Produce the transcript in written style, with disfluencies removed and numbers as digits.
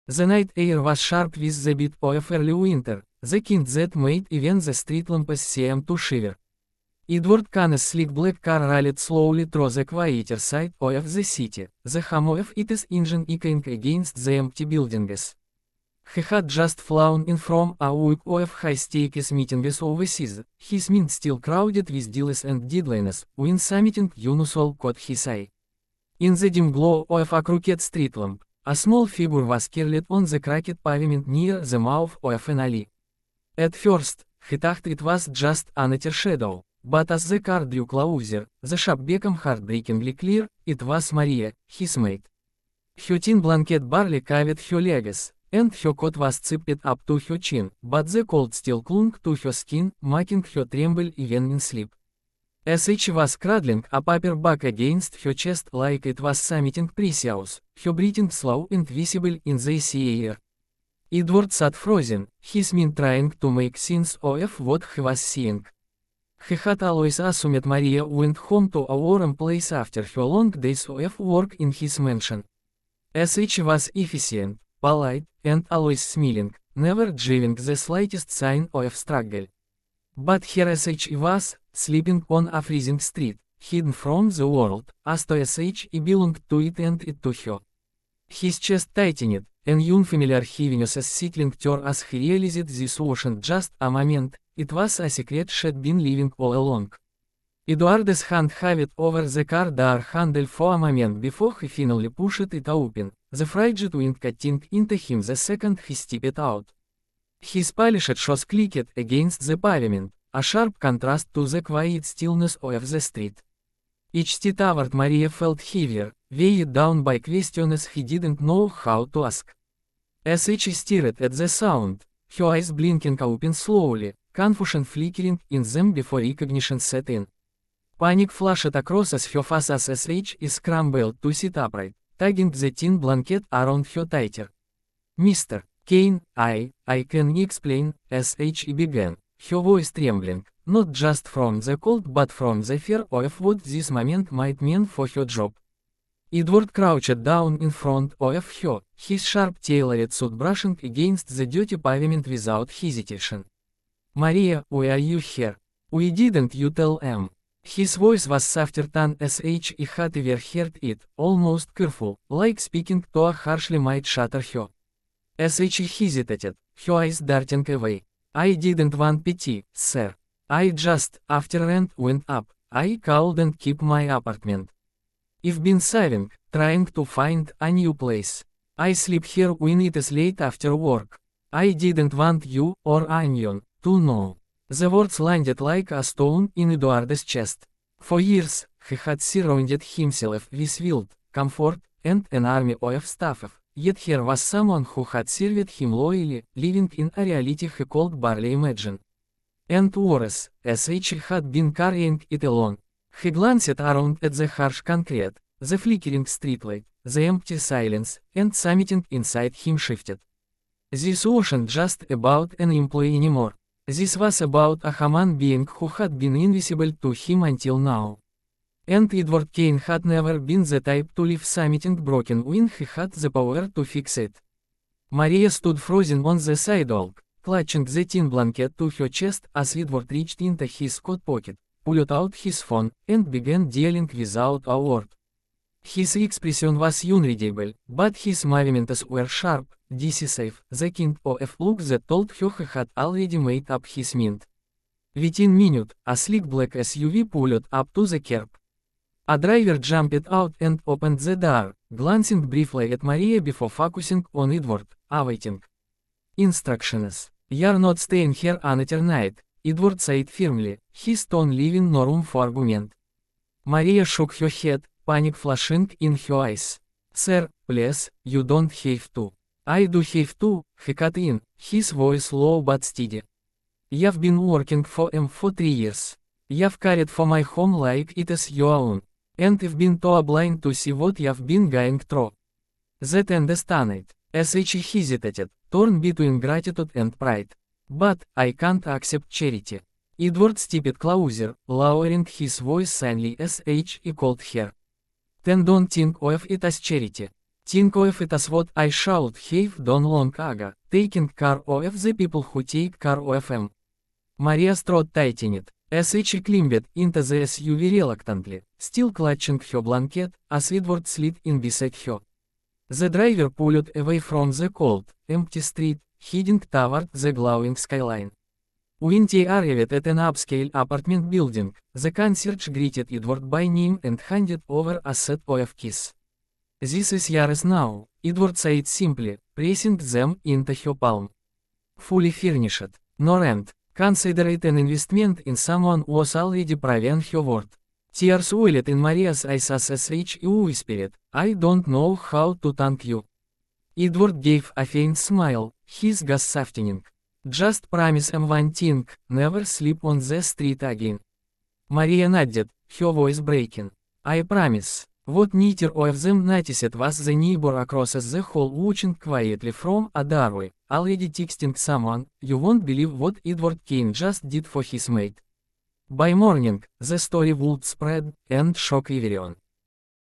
The night air was sharp with the beat of early winter, the kind that made even the street lamps seem to shiver. Edward Cane's sleek black car rallied slowly through the quieter side of the city, the hum of its engine echoing against the empty buildings. He had just flown in from a week of high-stakes meetings overseas, his mind still crowded with deals and deadlines, when something unusual caught his eye. In the dim glow of a crooked street lamp, a small figure was curled on the cracked pavement near the mouth of an alley. At first, he thought it was just an utter shadow, but as the car drew closer, the shop became heartbreakingly clear, it was Maria, his maid. Her thin blanket barely covered her legs, and her coat was zipped up to her chin, but the cold still clung to her skin, making her tremble even in sleep. As she was cradling a paperback against her chest like it was something precious, her breathing slow and visible in the sea air. Edward sat frozen, his mind trying to make sense of what he was seeing. He had always assumed Maria went home to a warm place after her long days of work in his mansion. As she was efficient, polite, and always smiling, never showing the slightest sign of struggle. But here as she was, sleeping on a freezing street, hidden from the world, as to as he belonged to it and it to her. His chest tightened, an unfamiliar heaviness settling her as he realized this wasn't just a moment, it was a secret she'd been living all along. Edward's hand hovered over the car door handle for a moment before he finally pushed it open, the frigid wind cutting into him the second he stepped out. His polished shoes clicked against the pavement, a sharp contrast to the quiet stillness of the street. Each step toward Maria felt heavier, weighed down by questions he didn't know how to ask. As she stared at the sound, her eyes blinking open slowly, confusion flickering in them before recognition set in. Panic flashed across her face as she scrambled to sit upright, tugging the thin blanket around her tighter. "Mr. Kane, I can explain," as she began, her voice trembling, not just from the cold but from the fear of what this moment might mean for her job. Edward crouched down in front of her, his sharp tailored suit brushing against the dirty pavement without hesitation. "Maria, why are you here? Why didn't you tell em?" His voice was softer than as he had ever heard it, almost careful, like speaking to a harshly might shatter her. As she hesitated, her eyes darting away. "I didn't want pity, sir. I just, after rent went up, I couldn't keep my apartment. I've been saving, trying to find a new place. I sleep here when it is late after work. I didn't want you, or anyone, to know." The words landed like a stone in Edward's chest. For years, he had surrounded himself with wealth, comfort, and an army of staff, yet here was someone who had served him loyally, living in a reality he could barely imagine. And worse, as he had been carrying it alone. He glanced around at the harsh concrete, the flickering streetlight, the empty silence, and something inside him shifted. This wasn't just about an employee anymore. This was about a human being who had been invisible to him until now. And Edward Kane had never been the type to leave something broken when he had the power to fix it. Maria stood frozen on the sidewalk, clutching the thin blanket to her chest as Edward reached into his coat pocket, pulled out his phone, and began dialing without a word. His expression was unreadable, but his movements were sharp, decisive, the kind of look that told her he had already made up his mind. Within minutes, a sleek black SUV pulled up to the curb. A driver jumped out and opened the door, glancing briefly at Maria before focusing on Edward, awaiting instructions. "You're not staying here another night," Edward said firmly, his tone leaving no room for argument. Maria shook her head, panic flashing in her eyes. "Sir, please, you don't have to." "I do have to," he cut in, his voice low but steady. "You've been working for em for 3 years. You've cared for my home like it is your own. And I've been too blind to see what you've been going through. That understand." As she hesitated, torn between gratitude and pride. "But, I can't accept charity." Edward stepped closer, lowering his voice silently as he called her. "Then don't think of it as charity. Think of it as what I should have done long ago, taking care of the people who take care of them. Maria strode tightened, as she climbed into the SUV reluctantly, still clutching her blanket, as Edward slid in beside her. The driver pulled away from the cold, empty street, heading toward the glowing skyline. When they arrived at an upscale apartment building, the concierge greeted Edward by name and handed over a set of keys. "This is yours now," Edward said simply, pressing them into her palm. "Fully furnished. No rent. Consider it an investment in someone who was already proven her worth." Tears welled in Maria's eyes as she whispered, "I don't know how to thank you." Edward gave a faint smile, his gaze softening. "Just promise me one thing, never sleep on the street again." Maria nodded, her voice breaking. "I promise." What neither of them noticed was the neighbor across the hall watching quietly from a doorway, already texting someone. "You won't believe what Edward Kane just did for his mate." By morning, the story would spread and shock everyone.